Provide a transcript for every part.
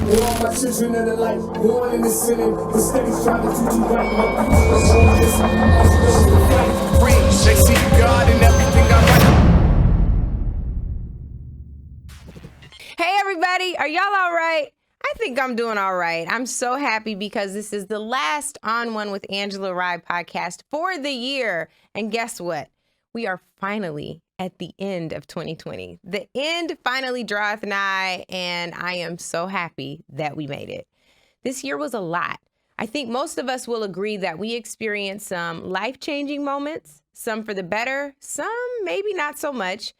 And all my children of the light, born in the sinning, the steady's trying to teach you right. My people are born this, they see God in everything I write. Hey everybody, are y'all all right? I think I'm doing all right. I'm so happy because this is the last On One with Angela Rye podcast for the year. And guess what? We are finally at the end of 2020. The end finally draweth nigh, and I am so happy that we made it. This year was a lot. I think most of us will agree that we experienced some life-changing moments, some for the better, some maybe not so much.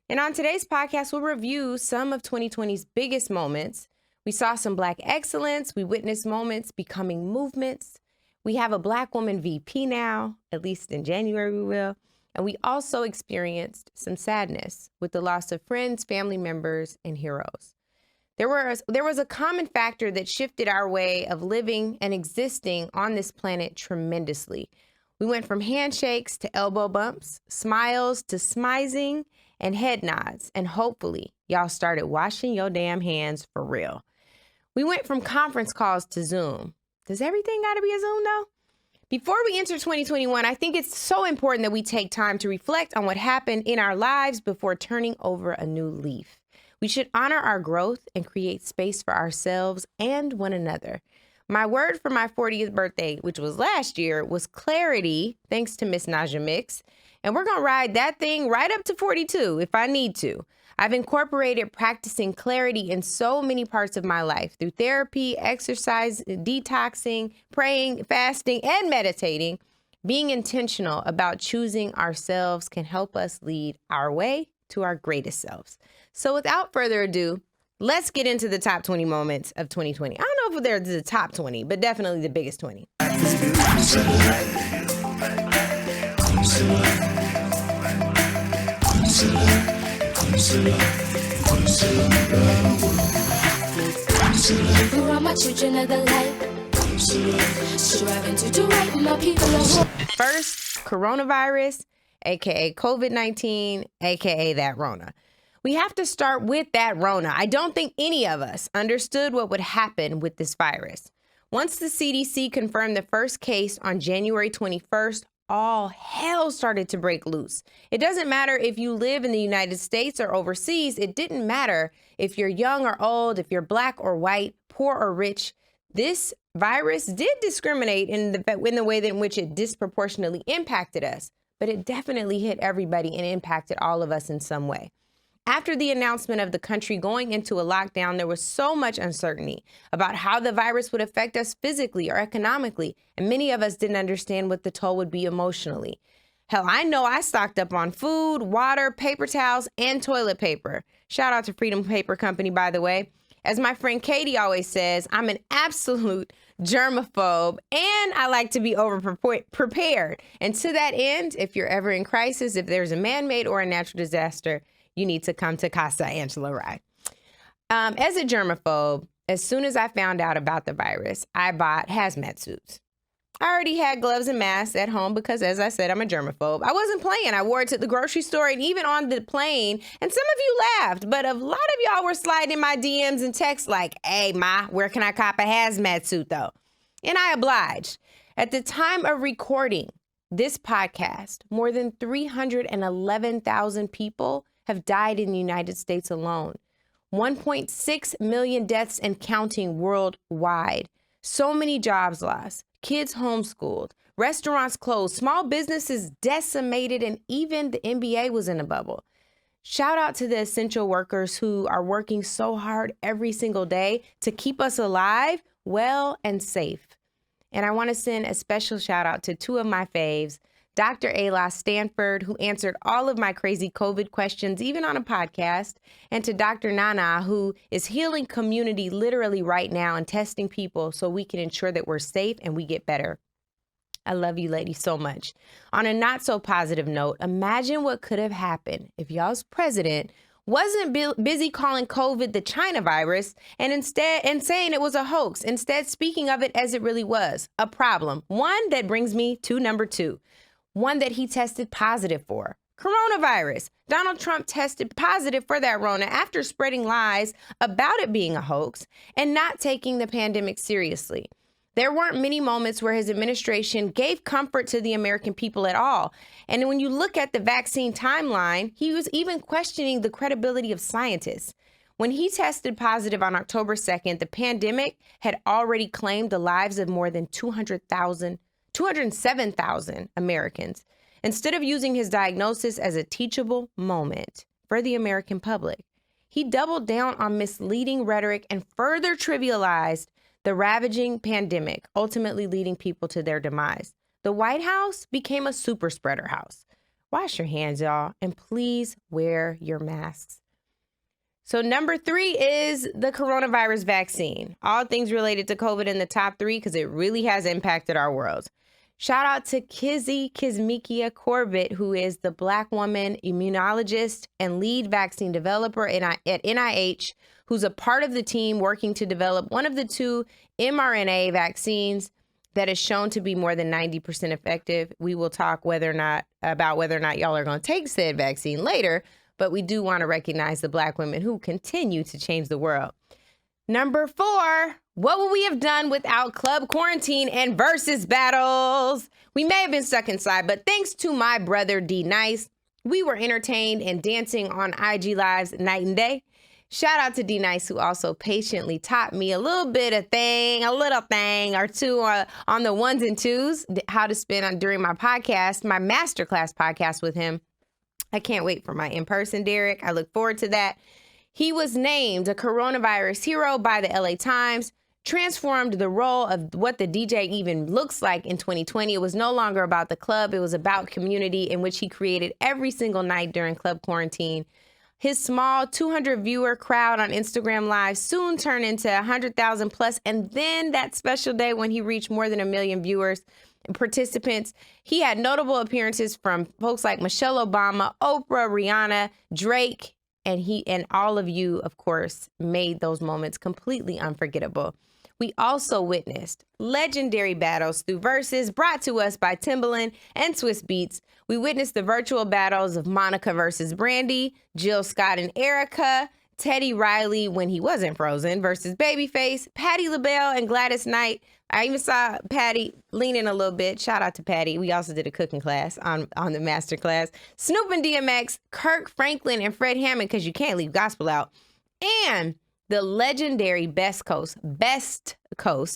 And on today's podcast, we'll review some of 2020's biggest moments. We saw some Black excellence. We witnessed moments becoming movements. We have a Black woman VP now, at least in January we will. And we also experienced some sadness with the loss of friends, family members, and heroes. There was a common factor that shifted our way of living and existing on this planet tremendously. We went from handshakes to elbow bumps, smiles to smizing, and head nods. And hopefully, y'all started washing your damn hands for real. We went from conference calls to Zoom. Does everything got to be a Zoom, though? Before we enter 2021, I think it's so important that we take time to reflect on what happened in our lives before turning over a new leaf. We should honor our growth and create space for ourselves and one another. My word for my 40th birthday, which was last year, was clarity, thanks to Miss Naja Mix. And we're going to ride that thing right up to 42 if I need to. I've incorporated practicing clarity in so many parts of my life through therapy, exercise, detoxing, praying, fasting, and meditating. Being intentional about choosing ourselves can help us lead our way to our greatest selves. So without further ado, let's get into the top 20 moments of 2020. I don't know if they're the top 20, but definitely the biggest 20. First, coronavirus, aka COVID-19, aka that Rona. We have to start with that Rona. I don't think any of us understood what would happen with this virus. Once the CDC confirmed the first case on January 21st, all hell started to break loose. It doesn't matter if you live in the United States or overseas. It didn't matter if you're young or old, if you're Black or white, poor or rich. This virus did discriminate in the way in which it disproportionately impacted us, but it definitely hit everybody and impacted all of us in some way. After the announcement of the country going into a lockdown, there was so much uncertainty about how the virus would affect us physically or economically, and many of us didn't understand what the toll would be emotionally. Hell, I know I stocked up on food, water, paper towels, and toilet paper. Shout out to Freedom Paper Company, by the way. As my friend Katie always says, I'm an absolute germaphobe, and I like to be over-prepared. And to that end, if you're ever in crisis, if there's a man-made or a natural disaster, you need to come to Casa Angela Rye. As a germaphobe, as soon as I found out about the virus, I bought hazmat suits. I already had gloves and masks at home because, as I said, I'm a germaphobe. I wasn't playing. I wore it to the grocery store and even on the plane. And some of you laughed, but a lot of y'all were sliding in my DMs and texts like, hey, Ma, where can I cop a hazmat suit, though? And I obliged. At the time of recording this podcast, more than 311,000 people have died in the United States alone. 1.6 million deaths and counting worldwide. So many jobs lost, kids homeschooled, restaurants closed, small businesses decimated, and even the NBA was in a bubble. Shout out to the essential workers who are working so hard every single day to keep us alive, well, and safe. And I want to send a special shout out to two of my faves, Dr. Ayla Stanford, who answered all of my crazy COVID questions, even on a podcast, and to Dr. Nana, who is healing community literally right now and testing people so we can ensure that we're safe and we get better. I love you ladies so much. On a not so positive note, imagine what could have happened if y'all's president wasn't busy calling COVID the China virus and saying it was a hoax, instead speaking of it as it really was, a problem. One that brings me to number two. One that he tested positive for, Coronavirus. Donald Trump tested positive for that Rona after spreading lies about it being a hoax and not taking the pandemic seriously. There weren't many moments where his administration gave comfort to the American people at all. And when you look at the vaccine timeline, he was even questioning the credibility of scientists. When he tested positive on October 2nd, the pandemic had already claimed the lives of more than 207,000 Americans. Instead of using his diagnosis as a teachable moment for the American public, he doubled down on misleading rhetoric and further trivialized the ravaging pandemic, ultimately leading people to their demise. The White House became a super spreader house. Wash your hands, y'all, and please wear your masks. So number 3 is the coronavirus vaccine. All things related to COVID in the top 3 because it really has impacted our world. Shout out to Kizzy Kismikia Corbett, who is the Black woman immunologist and lead vaccine developer at NIH, who's a part of the team working to develop one of the 2 mRNA vaccines that is shown to be more than 90% effective. We will talk about whether or not y'all are going to take said vaccine later, but we do want to recognize the Black women who continue to change the world. Number 4, what would we have done without club quarantine and versus battles? We may have been stuck inside, but thanks to my brother D Nice, we were entertained and dancing on IG Lives night and day. Shout out to D Nice, who also patiently taught me a little thing or two on the ones and twos, how to spin on during my podcast, my masterclass podcast with him. I can't wait for my in-person, Derek. I look forward to that. He was named a coronavirus hero by the LA Times, transformed the role of what the DJ even looks like in 2020. It was no longer about the club. It was about community, in which he created every single night during club quarantine. His small 200 viewer crowd on Instagram Live soon turned into 100,000 plus. And then that special day when he reached more than 1 million viewers and participants, he had notable appearances from folks like Michelle Obama, Oprah, Rihanna, Drake, and all of you, of course, made those moments completely unforgettable. We also witnessed legendary battles through verses brought to us by Timbaland and Swiss Beats. We witnessed the virtual battles of Monica versus Brandy, Jill Scott and Erica, Teddy Riley when he wasn't frozen versus Babyface, Patti LaBelle and Gladys Knight. I even saw Patty lean in a little bit. Shout out to Patty. We also did a cooking class on the master class. Snoop and DMX, Kirk Franklin and Fred Hammond, because you can't leave gospel out. And the legendary Best Coast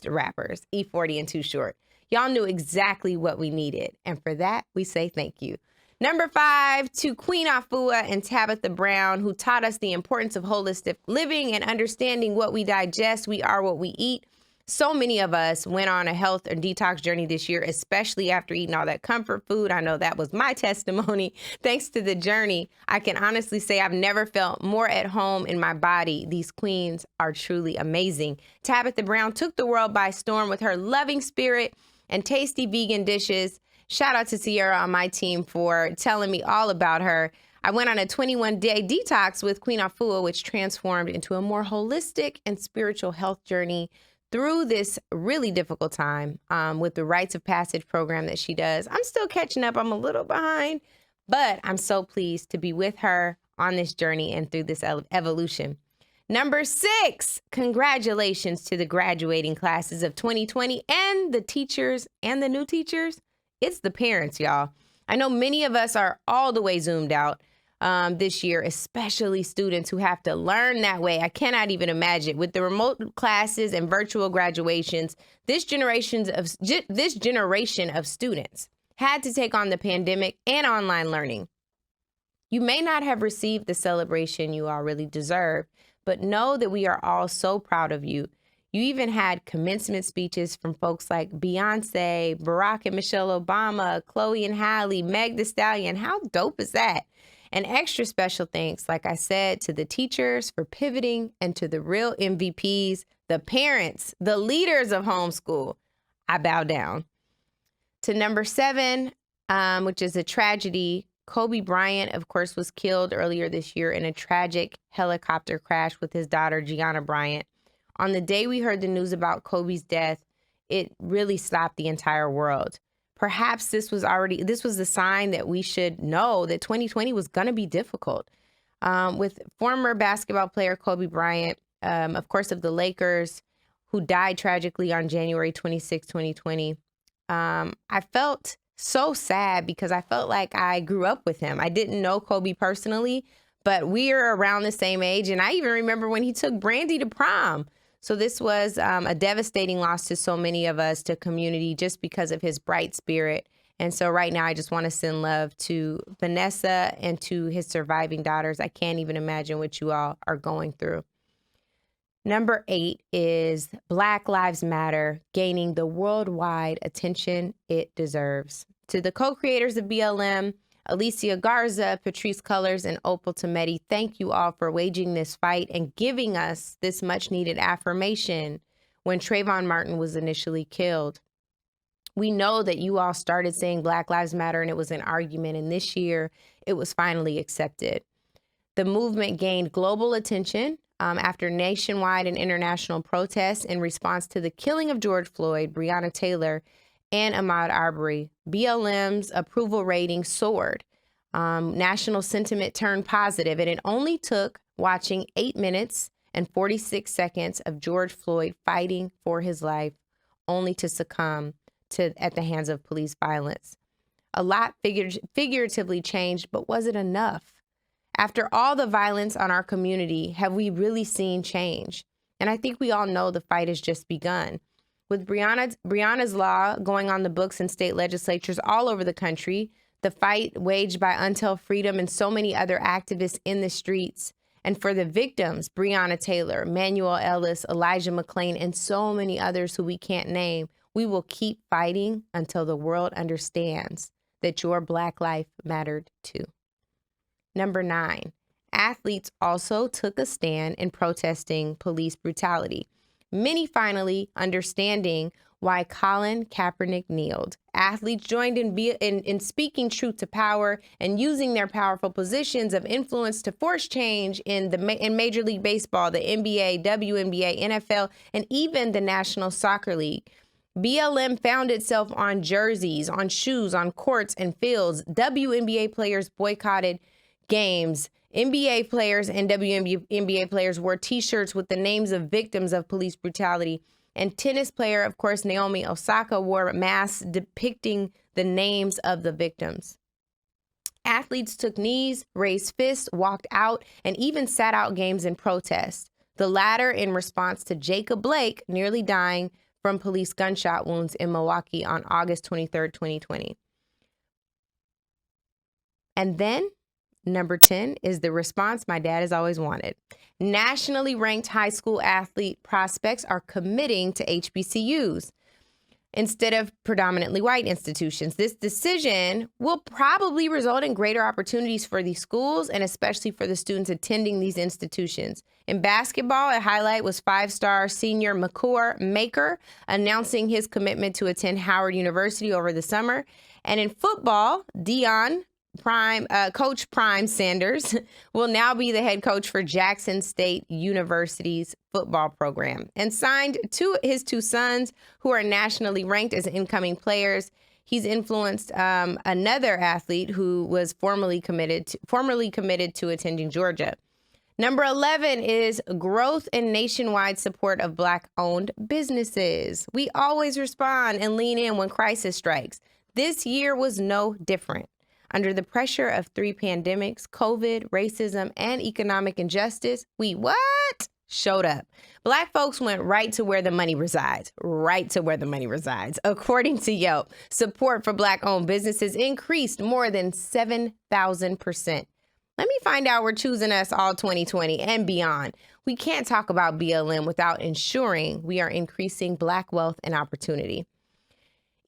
rappers, E40 and Too Short. Y'all knew exactly what we needed. And for that, we say thank you. Number 5, to Queen Afua and Tabitha Brown, who taught us the importance of holistic living and understanding what we digest. We are what we eat. So many of us went on a health or detox journey this year, especially after eating all that comfort food. I know that was my testimony. Thanks to the journey, I can honestly say I've never felt more at home in my body. These queens are truly amazing. Tabitha Brown took the world by storm with her loving spirit and tasty vegan dishes. Shout out to Sierra on my team for telling me all about her. I went on a 21-day detox with Queen Afua, which transformed into a more holistic and spiritual health journey through this really difficult time with the Rites of Passage program that she does. I'm still catching up. I'm a little behind, but I'm so pleased to be with her on this journey and through this evolution. Number 6, congratulations to the graduating classes of 2020 and the teachers and the new teachers. It's the parents, y'all. I know many of us are all the way zoomed out this year, especially students who have to learn that way. I cannot even imagine. With the remote classes and virtual graduations, this generation of students had to take on the pandemic and online learning. You may not have received the celebration you all really deserve, but know that we are all so proud of you. You even had commencement speeches from folks like Beyonce, Barack and Michelle Obama, Chloe and Halle, Meg Thee Stallion. How dope is that? And extra special thanks, like I said, to the teachers for pivoting and to the real MVPs, the parents, the leaders of homeschool. I bow down. To number 7, which is a tragedy. Kobe Bryant, of course, was killed earlier this year in a tragic helicopter crash with his daughter, Gianna Bryant. On the day we heard the news about Kobe's death, it really slapped the entire world. Perhaps this was the sign that we should know that 2020 was going to be difficult. With former basketball player Kobe Bryant, of course, of the Lakers, who died tragically on January 26, 2020. I felt so sad because I felt like I grew up with him. I didn't know Kobe personally, but we are around the same age. And I even remember when he took Brandy to prom. So this was a devastating loss to so many of us, to community, just because of his bright spirit. And so right now, I just want to send love to Vanessa and to his surviving daughters. I can't even imagine what you all are going through. Number 8 is Black Lives Matter gaining the worldwide attention it deserves. To the co-creators of BLM, Alicia Garza, Patrisse Cullors, and Opal Tometi, thank you all for waging this fight and giving us this much-needed affirmation when Trayvon Martin was initially killed. We know that you all started saying Black Lives Matter and it was an argument, and this year it was finally accepted. The movement gained global attention after nationwide and international protests in response to the killing of George Floyd, Breonna Taylor, and Ahmaud Arbery. BLM's approval rating soared. National sentiment turned positive, and it only took watching 8 minutes and 46 seconds of George Floyd fighting for his life only to succumb at the hands of police violence. A lot figuratively changed, but was it enough? After all the violence on our community, have we really seen change? And I think we all know the fight has just begun. With Breonna's law going on the books in state legislatures all over the country, the fight waged by Until Freedom and so many other activists in the streets, and for the victims, Breonna Taylor, Manuel Ellis, Elijah McClain, and so many others who we can't name, we will keep fighting until the world understands that your Black life mattered too. Number 9, athletes also took a stand in protesting police brutality. Many finally understanding why Colin Kaepernick kneeled. Athletes joined in speaking truth to power and using their powerful positions of influence to force change in Major League Baseball, the NBA, WNBA, NFL, and even the National Soccer League. BLM found itself on jerseys, on shoes, on courts and fields. WNBA players boycotted games. NBA players and WNBA players wore T-shirts with the names of victims of police brutality. And tennis player, of course, Naomi Osaka, wore masks depicting the names of the victims. Athletes took knees, raised fists, walked out, and even sat out games in protest. The latter in response to Jacob Blake nearly dying from police gunshot wounds in Milwaukee on August 23rd, 2020. And then number 10 is the response my dad has always wanted. Nationally ranked high school athlete prospects are committing to HBCUs instead of predominantly white institutions. This decision will probably result in greater opportunities for these schools and especially for the students attending these institutions. In basketball, a highlight was 5-star senior Maker announcing his commitment to attend Howard University over the summer. And in football, Coach Prime Sanders will now be the head coach for Jackson State University's football program and signed his two sons, who are nationally ranked as incoming players. He's influenced another athlete who was formerly committed to attending Georgia. Number 11 is growth and nationwide support of Black-owned businesses. We always respond and lean in when crisis strikes. This year was no different. Under the pressure of 3 pandemics, COVID, racism, and economic injustice, we showed up. Black folks went right to where the money resides. According to Yelp, support for Black-owned businesses increased more than 7,000%. Let me find out we're choosing us all 2020 and beyond. We can't talk about BLM without ensuring we are increasing Black wealth and opportunity.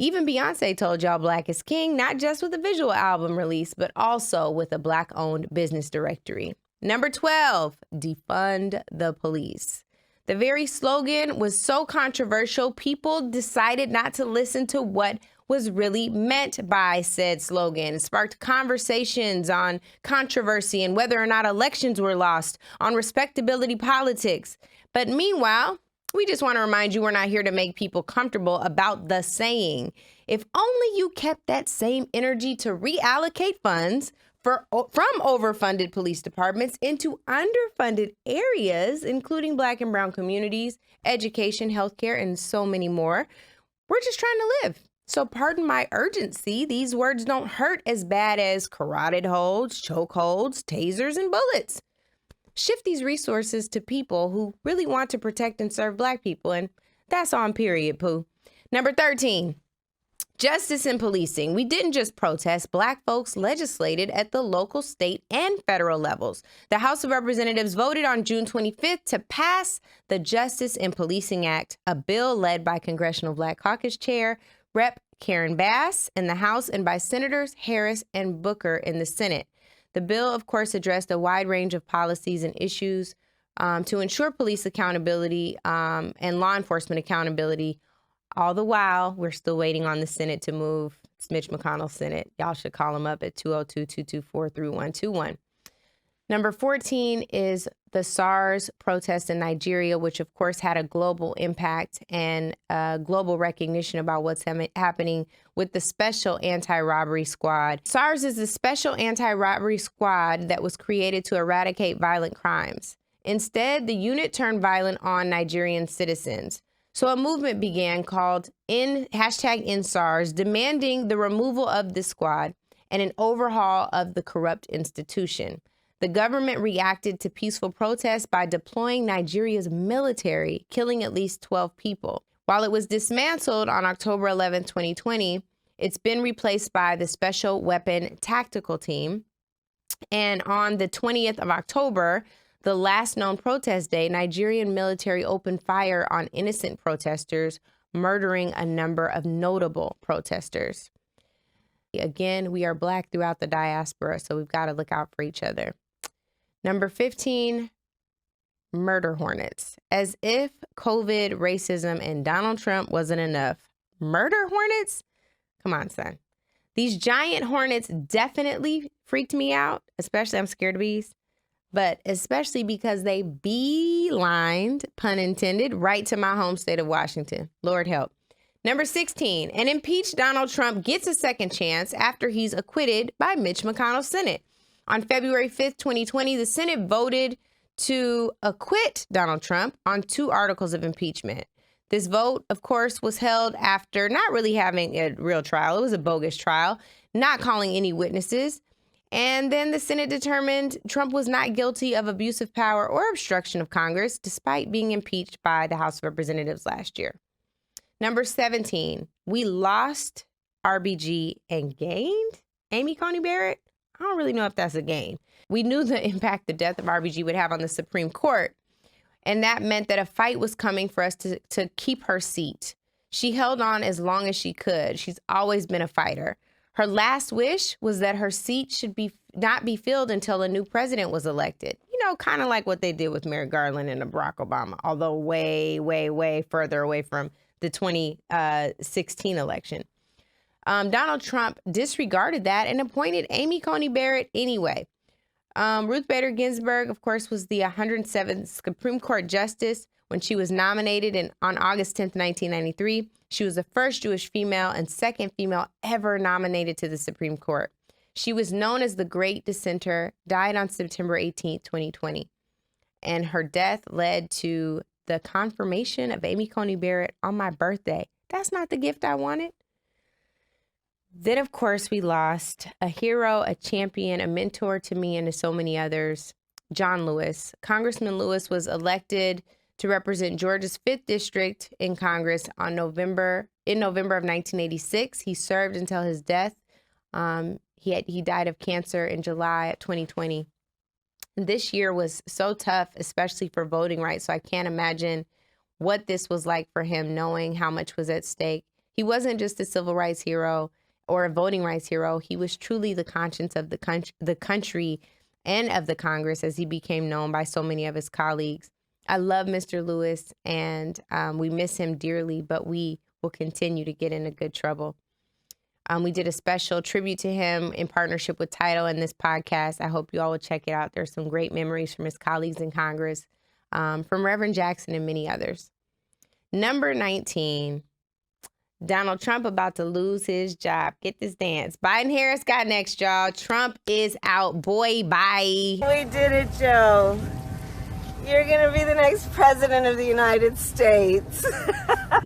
Even Beyonce told y'all Black is king, not just with a visual album release, but also with a Black-owned business directory. Number 12, defund the police. The very slogan was so controversial, people decided not to listen to what was really meant by said slogan. It sparked conversations on controversy and whether or not elections were lost, on respectability politics. But meanwhile, We just want to remind you we're not here to make people comfortable about the saying. If only you kept that same energy to reallocate funds from overfunded police departments into underfunded areas, including Black and brown communities, education, healthcare, and so many more. We're just trying to live. So pardon my urgency. These words don't hurt as bad as carotid holds, choke holds, tasers, and bullets. Shift these resources to people who really want to protect and serve Black people. And that's on period, Pooh. Number 13, justice in policing. We didn't just protest. Black folks legislated at the local, state, and federal levels. The House of Representatives voted on June 25th to pass the Justice in Policing Act, a bill led by Congressional Black Caucus Chair Rep. Karen Bass in the House and by Senators Harris and Booker in the Senate. The bill, of course, addressed a wide range of policies and issues to ensure police accountability and law enforcement accountability. All the while, we're still waiting on the Senate to move. It's Mitch McConnell's Senate. Y'all should call him up at 202-224-3121. Number 14 is the SARS protest in Nigeria, which of course had a global impact and global recognition about what's happening with the Special Anti-Robbery Squad. SARS is the Special Anti-Robbery Squad that was created to eradicate violent crimes. Instead, the unit turned violent on Nigerian citizens. So a movement began called #InSARS, demanding the removal of the squad and an overhaul of the corrupt institution. The government reacted to peaceful protests by deploying Nigeria's military, killing at least 12 people. While it was dismantled on October 11, 2020, it's been replaced by the Special Weapon Tactical Team. And on the 20th of October, the last known protest day, Nigerian military opened fire on innocent protesters, murdering a number of notable protesters. Again, we are Black throughout the diaspora, so we've got to look out for each other. Number 15, murder hornets. As if COVID, racism, and Donald Trump wasn't enough. Murder hornets? Come on, son. These giant hornets definitely freaked me out, especially I'm scared of bees, but especially because they beelined, pun intended, right to my home state of Washington. Lord help. Number 16, an impeached Donald Trump gets a second chance after he's acquitted by Mitch McConnell's Senate. On February 5th, 2020, the Senate voted to acquit Donald Trump on 2 articles of impeachment. This vote, of course, was held after not really having a real trial. It was a bogus trial, not calling any witnesses. And then the Senate determined Trump was not guilty of abuse of power or obstruction of Congress, despite being impeached by the House of Representatives last year. Number 17, we lost RBG and gained Amy Coney Barrett. I don't really know if that's a gain. We knew the impact the death of RBG would have on the Supreme Court, and that meant that a fight was coming for us to keep her seat. She held on as long as she could. She's always been a fighter. Her last wish was that her seat should not be filled until a new president was elected. You know, kind of like what they did with Merrick Garland and Barack Obama, although way, way, way further away from the 2016 election. Donald Trump disregarded that and appointed Amy Coney Barrett anyway. Ruth Bader Ginsburg, of course, was the 107th Supreme Court Justice when she was nominated on August 10th, 1993. She was the first Jewish female and second female ever nominated to the Supreme Court. She was known as the Great Dissenter, died on September 18th, 2020. And her death led to the confirmation of Amy Coney Barrett on my birthday. That's not the gift I wanted. Then, of course, we lost a hero, a champion, a mentor to me and to so many others, John Lewis. Congressman Lewis was elected to represent Georgia's 5th District in Congress in November of 1986. He served until his death. He died of cancer in July of 2020. This year was so tough, especially for voting rights. So I can't imagine what this was like for him, knowing how much was at stake. He wasn't just a civil rights hero or a voting rights hero. He was truly the conscience of the country and of the Congress, as he became known by so many of his colleagues. I love Mr. Lewis, and we miss him dearly, but we will continue to get into good trouble. We did a special tribute to him in partnership with Tidal in this podcast. I hope you all will check it out. There's some great memories from his colleagues in Congress, from Reverend Jackson and many others. Number 19, Donald Trump about to lose his job. Get this dance. Biden-Harris got next, y'all. Trump is out. Boy, bye. We did it, Joe. You're going to be the next president of the United States.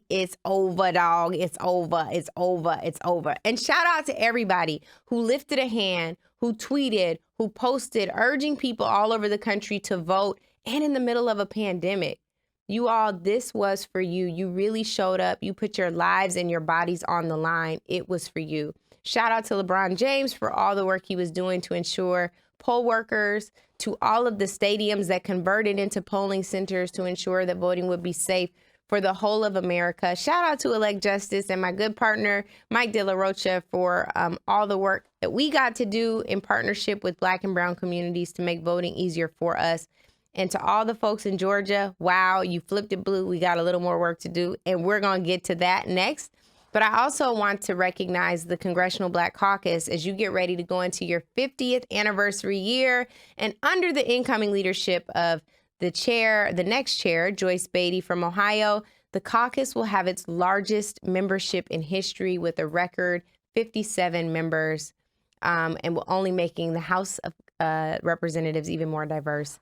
It's over, dog. It's over. It's over. It's over. And shout out to everybody who lifted a hand, who tweeted, who posted, urging people all over the country to vote, and in the middle of a pandemic. You all, this was for you. You really showed up. You put your lives and your bodies on the line. It was for you. Shout out to LeBron James for all the work he was doing to ensure poll workers, to all of the stadiums that converted into polling centers to ensure that voting would be safe for the whole of America. Shout out to Elect Justice and my good partner, Mike De La Rocha, for all the work that we got to do in partnership with Black and Brown communities to make voting easier for us. And to all the folks in Georgia, wow, you flipped it blue. We got a little more work to do, and we're going to get to that next. But I also want to recognize the Congressional Black Caucus as you get ready to go into your 50th anniversary year. And under the incoming leadership of the next chair, Joyce Beatty from Ohio, the caucus will have its largest membership in history with a record 57 members, and will only making the House of Representatives even more diverse.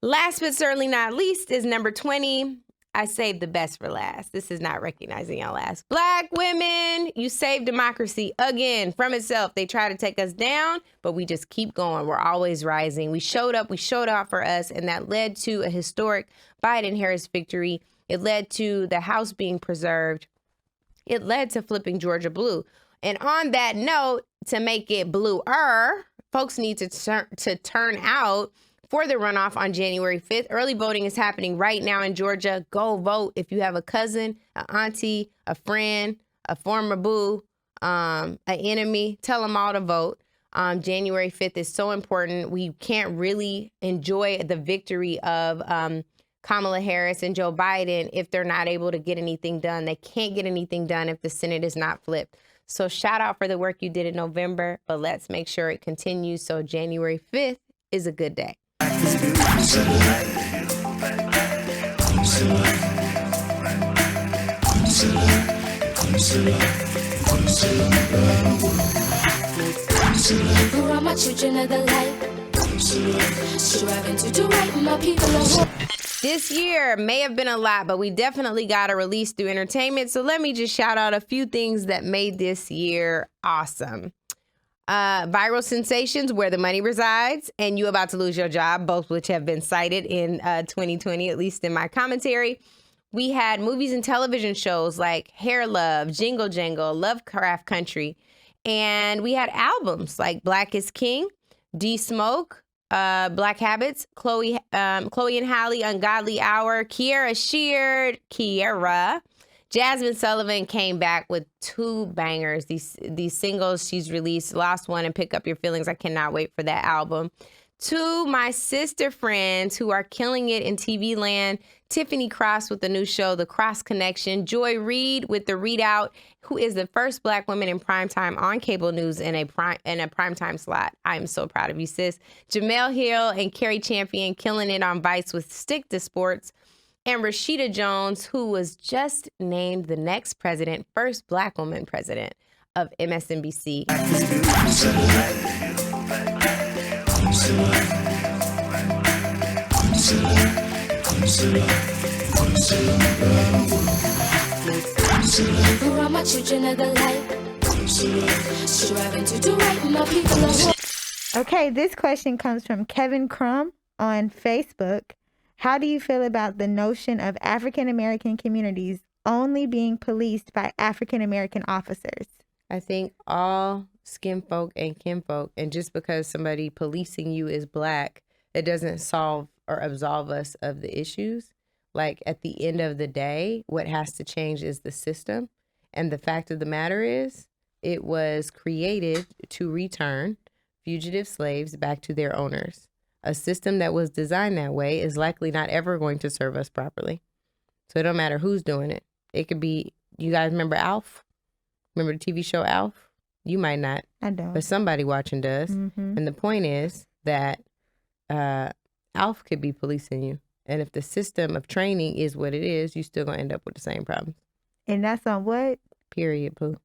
Last but certainly not least is number 20. I saved the best for last. This is not recognizing y'all last. Black women, you saved democracy again from itself. They try to take us down, but we just keep going. We're always rising. We showed up, we showed out for us, and that led to a historic Biden-Harris victory. It led to the House being preserved. It led to flipping Georgia blue. And on that note, to make it bluer, folks need to turn out for the runoff on January 5th. Early voting is happening right now in Georgia. Go vote. If you have a cousin, an auntie, a friend, a former boo, an enemy, tell them all to vote. January 5th is so important. We can't really enjoy the victory of Kamala Harris and Joe Biden if they're not able to get anything done. They can't get anything done if the Senate is not flipped. So shout out for the work you did in November, but let's make sure it continues so January 5th is a good day. This year may have been a lot, but we definitely got a release through entertainment. So let me just shout out a few things that made this year awesome. Viral sensations, Where the Money Resides, and You About to Lose Your Job, both which have been cited in 2020, at least in my commentary. We had movies and television shows like Hair Love, Jingle Jangle, Lovecraft Country, and we had albums like Black is King, D-Smoke, Black Habits, Chloe and Halle, Ungodly Hour, Kiera Sheard, Jasmine Sullivan came back with 2 bangers. These singles she's released, Lost One and Pick Up Your Feelings. I cannot wait for that album. 2 my sister friends who are killing it in TV land. Tiffany Cross with the new show, The Cross Connection. Joy Reid with The Readout, who is the first Black woman in primetime on cable news in a primetime slot. I'm so proud of you, sis. Jamel Hill and Carrie Champion killing it on Vice with Stick to Sports. And Rashida Jones, who was just named the next president, first Black woman president of MSNBC. Okay, this question comes from Kevin Crum on Facebook. How do you feel about the notion of African American communities only being policed by African American officers? I think all skin folk and kinfolk, and just because somebody policing you is Black, it doesn't solve or absolve us of the issues. Like, at the end of the day, what has to change is the system. And the fact of the matter is, it was created to return fugitive slaves back to their owners. A system that was designed that way is likely not ever going to serve us properly. So it don't matter who's doing it. It could be, you guys remember Alf? Remember the TV show Alf? You might not. I don't. But somebody watching does. Mm-hmm. And the point is that Alf could be policing you And if the system of training is what it is, you still gonna end up with the same problems. And that's on what? Period, poo.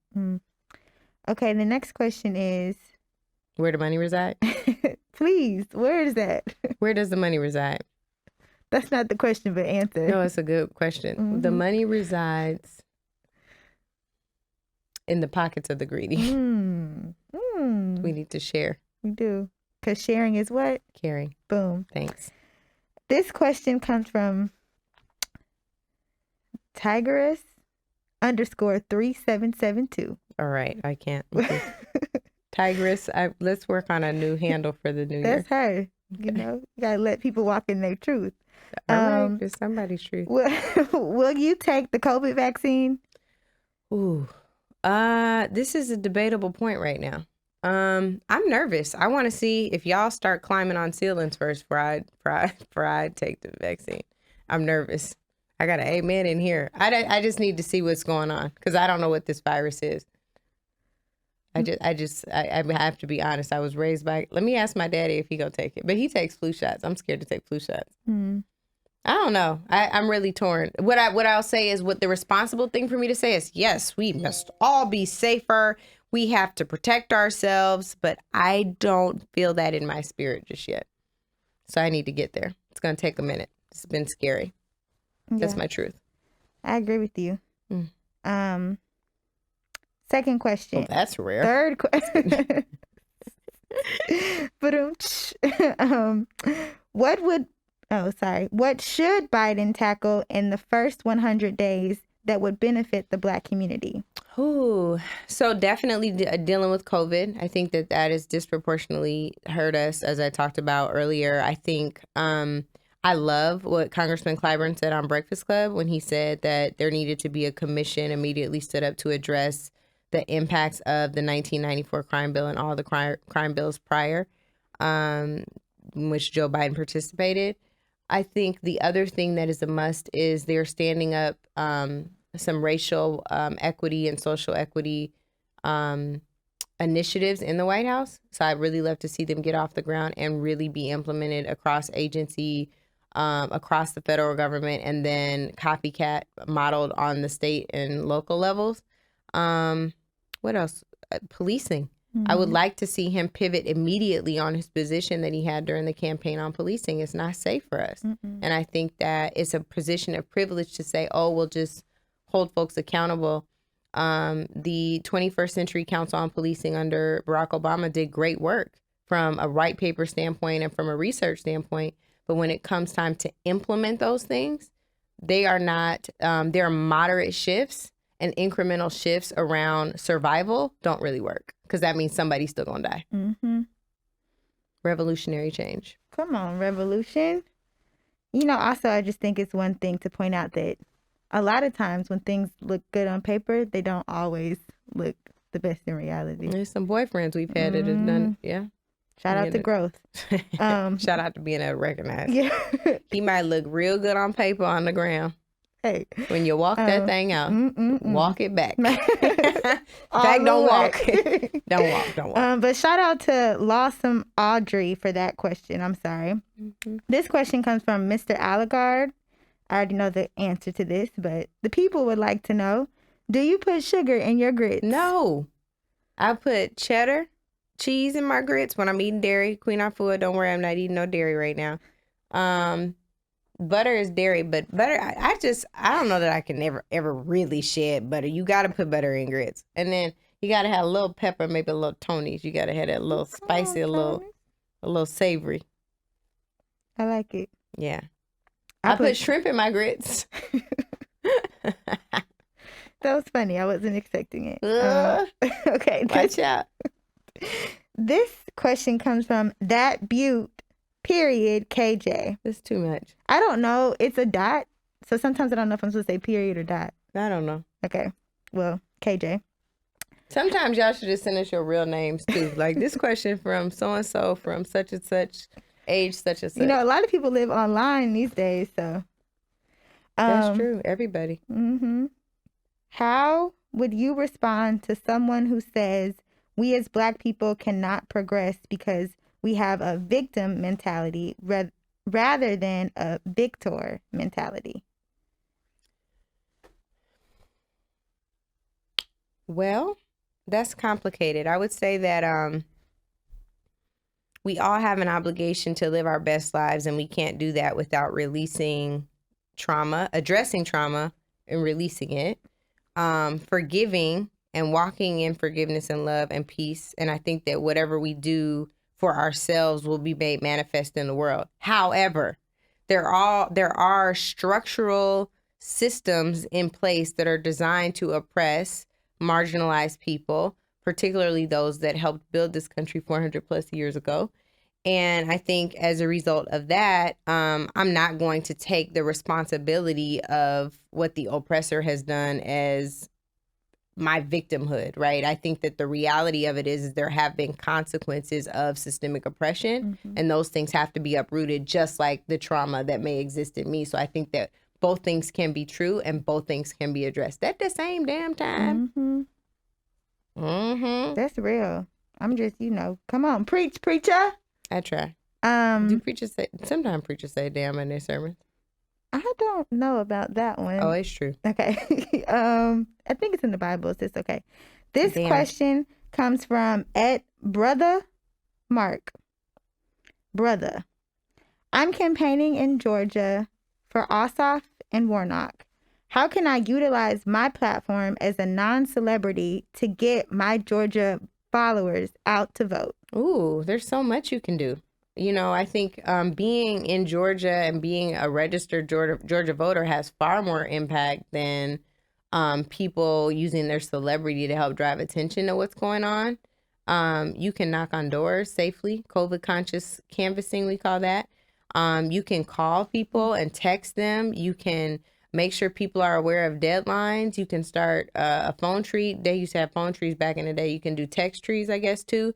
Okay, the next question is, Where the money reside? please, where is that? Where does the money reside? That's not the question, but answer. No, it's a good question. The money resides in the pockets of the greedy. We need to share. We do. Because sharing is what? Caring. Boom. Thanks. This question comes from Tigress_3772. All right. I can't. Tigress, let's work on a new handle for the new year. That's her. You know, you got to let people walk in their truth. All right. It's somebody's truth. Will you take the COVID vaccine? Ooh. This is a debatable point right now. I'm nervous. I want to see if y'all start climbing on ceilings first before I take the vaccine. I'm nervous. I got an amen in here. I just need to see what's going on because I don't know what this virus is. I have to be honest. I was raised by. Let me ask my daddy if he gonna take it, but he takes flu shots. I'm scared to take flu shots. I don't know. I'm really torn. What I'll say is what the responsible thing for me to say is yes, we must all be safer. We have to protect ourselves, but I don't feel that in my spirit just yet. So I need to get there. It's going to take a minute. It's been scary. Yeah. That's my truth. I agree with you. Second question. Well, that's rare. Third question. What should Biden tackle in the first 100 days that would benefit the Black community? Ooh, so definitely dealing with COVID. I think that has disproportionately hurt us, as I talked about earlier. I think I love what Congressman Clyburn said on Breakfast Club when he said that there needed to be a commission immediately stood up to address the impacts of the 1994 crime bill and all the crime bills prior, in which Joe Biden participated. I think the other thing that is a must is they're standing up some racial equity and social equity initiatives in the White House. So I'd really love to see them get off the ground and really be implemented across agency, across the federal government, and then copycat modeled on the state and local levels. What else? Policing. I would like to see him pivot immediately on his position that he had during the campaign on policing. It's not safe for us. And I think that it's a position of privilege to say, oh, we'll just hold folks accountable. The 21st Century Council on Policing under Barack Obama did great work from a white paper standpoint and from a research standpoint. But when it comes time to implement those things, they are not, there are moderate shifts, and incremental shifts around survival don't really work because that means somebody's still gonna die. Revolutionary change. Come on, revolution. You know, also, I just think it's one thing to point out that a lot of times when things look good on paper, they don't always look the best in reality. There's some boyfriends we've had that have done, yeah. Shout out to growth. Shout out to being able to recognize. Yeah. He might look real good on paper on the ground. Hey, when you walk that thing out, walk it back. In fact, don't walk. Don't walk. But shout out to Lawsome Audrey for that question. I'm sorry. This question comes from Mr. Allegard. I already know the answer to this, but the people would like to know, do you put sugar in your grits? No. I put cheddar, cheese in my grits when I'm eating dairy. Queen Afua, don't worry, I'm not eating no dairy right now. Butter is dairy, but butter, I don't know that I can ever really shed butter. You got to put butter in grits. And then you got to have a little pepper, maybe a little Tony's. You got to have that little spicy, a little savory. I like it. Yeah. I put shrimp in my grits. That was funny. I wasn't expecting it. Okay. Watch out. This question comes from That Butte. Period, KJ. That's too much. I don't know. It's a dot. So sometimes I don't know if I'm supposed to say period or dot. I don't know. Okay. Well, KJ. Sometimes y'all should just send us your real names too. Like this question from so-and-so from such and such, age such and such. You know, a lot of people live online these days, so. That's true. Everybody. How would you respond to someone who says we as Black people cannot progress because we have a victim mentality rather than a victor mentality? Well, that's complicated. I would say that we all have an obligation to live our best lives, and we can't do that without releasing trauma, addressing trauma and releasing it, forgiving and walking in forgiveness and love and peace. And I think that whatever we do for ourselves will be made manifest in the world. However, there are structural systems in place that are designed to oppress marginalized people, particularly those that helped build this country 400 plus years ago. And I think as a result of that, I'm not going to take the responsibility of what the oppressor has done as my victimhood, right? I think that the reality of it is there have been consequences of systemic oppression, and those things have to be uprooted, just like the trauma that may exist in me. So I think that both things can be true and both things can be addressed at the same damn time. That's real. I'm just, come on, preach, preacher. I try. Do preachers say, sometimes preachers say damn in their sermons? I don't know about that one. Oh, it's true. Okay. I think it's in the Bible. So it's okay. This question comes from Brother Mark. Brother, I'm campaigning in Georgia for Ossoff and Warnock. How can I utilize my platform as a non-celebrity to get my Georgia followers out to vote? Ooh, there's so much you can do. I think being in Georgia and being a registered Georgia voter has far more impact than people using their celebrity to help drive attention to what's going on. You can knock on doors safely, COVID conscious canvassing, we call that. You can call people and text them. You can make sure people are aware of deadlines. You can start a phone tree. They used to have phone trees back in the day. You can do text trees, I guess, too.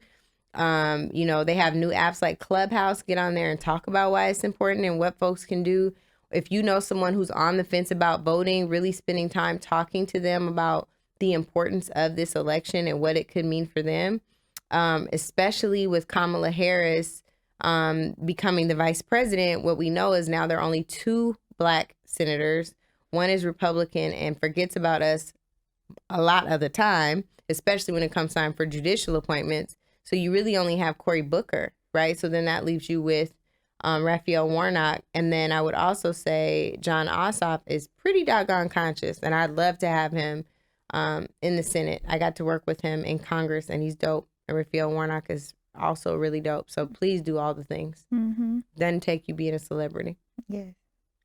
They have new apps like Clubhouse. Get on there and talk about why it's important and what folks can do. If you know someone who's on the fence about voting, really spending time talking to them about the importance of this election and what it could mean for them, especially with Kamala Harris becoming the vice president. What we know is now there are only 2 Black senators. One is Republican and forgets about us a lot of the time, especially when it comes time for judicial appointments. So you really only have Cory Booker, right? So then that leaves you with Raphael Warnock. And then I would also say Jon Ossoff is pretty doggone conscious, and I'd love to have him in the Senate. I got to work with him in Congress, and he's dope. And Raphael Warnock is also really dope. So please do all the things. Doesn't take you being a celebrity. Yes.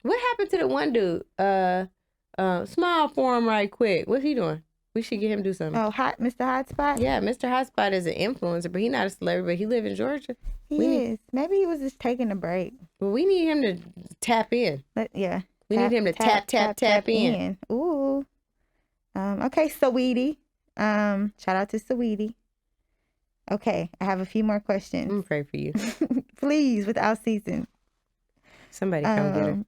What happened to the one dude? Smile for him right quick. What's he doing? We should get him to do something. Oh, Mr. Hotspot? Yeah, Mr. Hotspot is an influencer, but he's not a celebrity, but he lives in Georgia. He is. Maybe he was just taking a break. Well, we need him to tap in. Yeah. We need him to tap in. Ooh. Okay, Sweetie. Shout out to Sweetie. Okay, I have a few more questions. I'm going to pray for you. Please, without ceasing. Somebody come get her.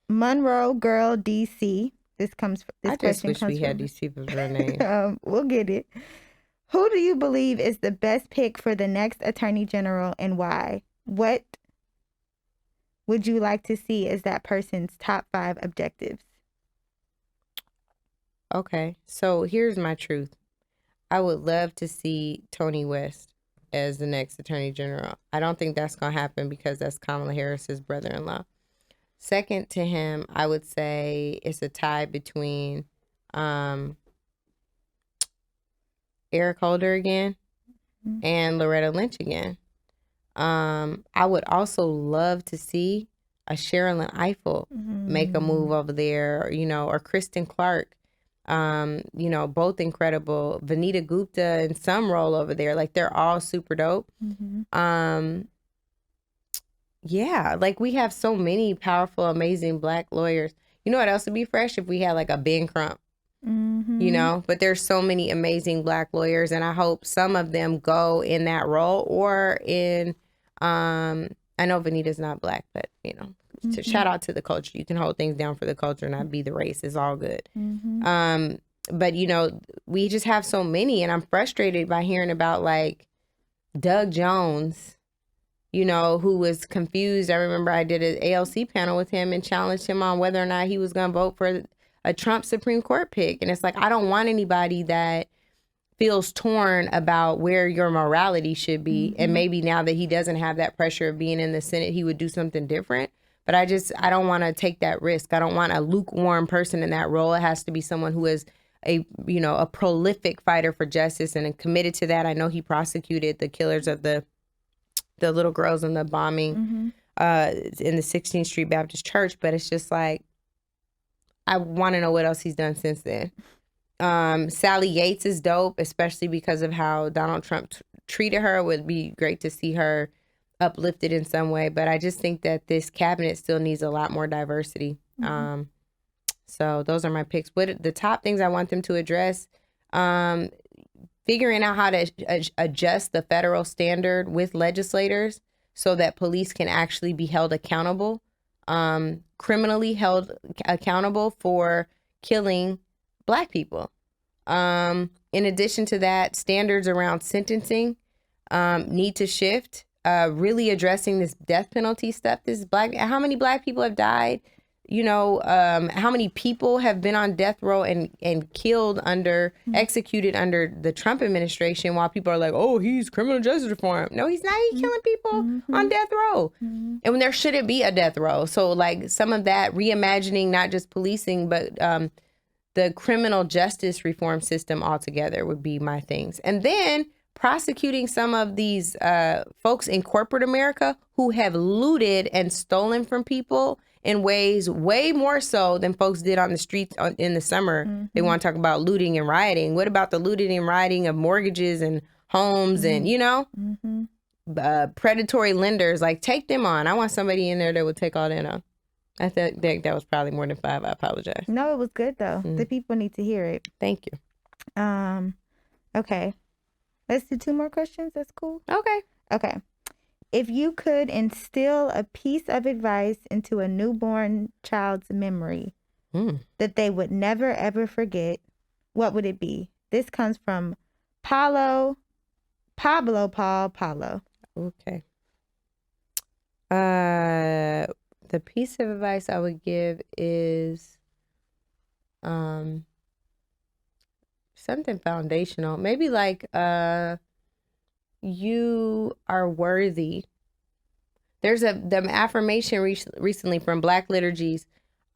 Monroe Girl DC. I just wish we had these people's real names. We'll get it. Who do you believe is the best pick for the next Attorney General and why? What would you like to see as that person's top 5 objectives? Okay, so here's my truth. I would love to see Tony West as the next Attorney General. I don't think that's going to happen because that's Kamala Harris's brother-in-law. Second to him, I would say it's a tie between Eric Holder again and Loretta Lynch again. I would also love to see a Sherilyn Ifill make a move over there, or Kristen Clark, both incredible. Vanita Gupta in some role over there. Like, they're all super dope. Yeah, like we have so many powerful, amazing Black lawyers. You know what else would be fresh? If we had like a Ben Crump, but there's so many amazing Black lawyers, and I hope some of them go in that role or in, I know Vanita's not Black, but shout out to the culture. You can hold things down for the culture and not be the race. It's all good. But we just have so many, and I'm frustrated by hearing about like Doug Jones who was confused. I remember I did an ALC panel with him and challenged him on whether or not he was going to vote for a Trump Supreme Court pick. And it's like, I don't want anybody that feels torn about where your morality should be. And maybe now that he doesn't have that pressure of being in the Senate, he would do something different. But I don't want to take that risk. I don't want a lukewarm person in that role. It has to be someone who is a prolific fighter for justice and committed to that. I know he prosecuted the killers of the little girls in the bombing in the 16th Street Baptist Church. But it's just like, I want to know what else he's done since then. Sally Yates is dope, especially because of how Donald Trump treated her. It would be great to see her uplifted in some way. But I just think that this cabinet still needs a lot more diversity. So those are my picks. What the top things I want them to address, figuring out how to adjust the federal standard with legislators so that police can actually be held accountable, criminally held accountable for killing Black people. In addition to that, standards around sentencing need to shift, really addressing this death penalty stuff. How many Black people have died? How many people have been on death row and killed executed under the Trump administration, while people are like, oh, he's criminal justice reform. No, he's not. He's killing people on death row. And when there shouldn't be a death row. So like some of that reimagining, not just policing, but the criminal justice reform system altogether would be my things. And then prosecuting some of these folks in corporate America who have looted and stolen from people in ways way more so than folks did on the streets in the summer. They want to talk about looting and rioting. What about the looting and rioting of mortgages and homes and, predatory lenders? Like, take them on. I want somebody in there that would take all that on. I think that was probably more than 5. I apologize. No, it was good, though. The people need to hear it. Thank you. Okay. Let's do 2 more questions. That's cool. Okay. If you could instill a piece of advice into a newborn child's memory that they would never, ever forget, what would it be? This comes from Paulo. Okay. The piece of advice I would give is something foundational. Maybe like you are worthy. There's the affirmation recently from Black liturgies.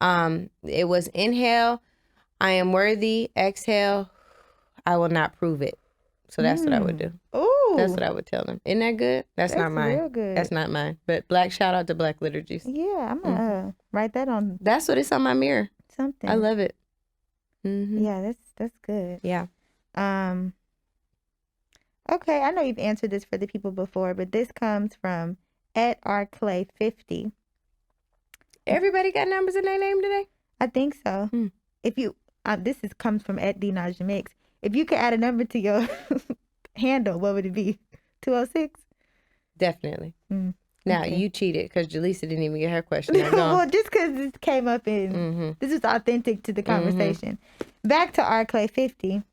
It was inhale, I am worthy. Exhale, I will not prove it. So that's what I would do. Ooh, that's what I would tell them. Isn't that good? That's not mine. Real good. That's not mine. But shout out to Black liturgies. Yeah, I'm gonna write that on. That's what it's on my mirror. Something. I love it. Yeah, that's good. Yeah. Okay, I know you've answered this for the people before, but this comes from @rclay50. Everybody got numbers in their name today? I think so. If you, comes from @DNajamix. If you could add a number to your handle, what would it be? 206? Definitely. Now, okay. You cheated because Jaleesa didn't even get her question. Well, just because this came up in, this is authentic to the conversation. Back to rclay50.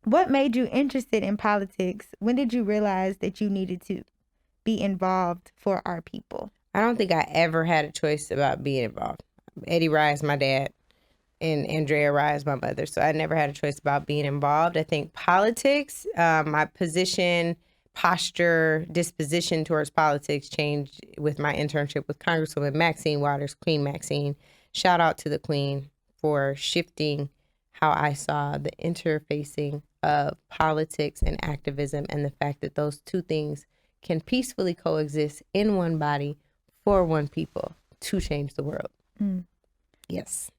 What made you interested in politics? When did you realize that you needed to be involved for our people? I don't think I ever had a choice about being involved. Eddie Rye is my dad and Andrea Rye is my mother. So I never had a choice about being involved. I think politics, my position, posture, disposition towards politics changed with my internship with Congresswoman Maxine Waters, Queen Maxine. Shout out to the Queen for shifting how I saw the interfacing of politics and activism, and the fact that those two things can peacefully coexist in one body for one people to change the world. Yes.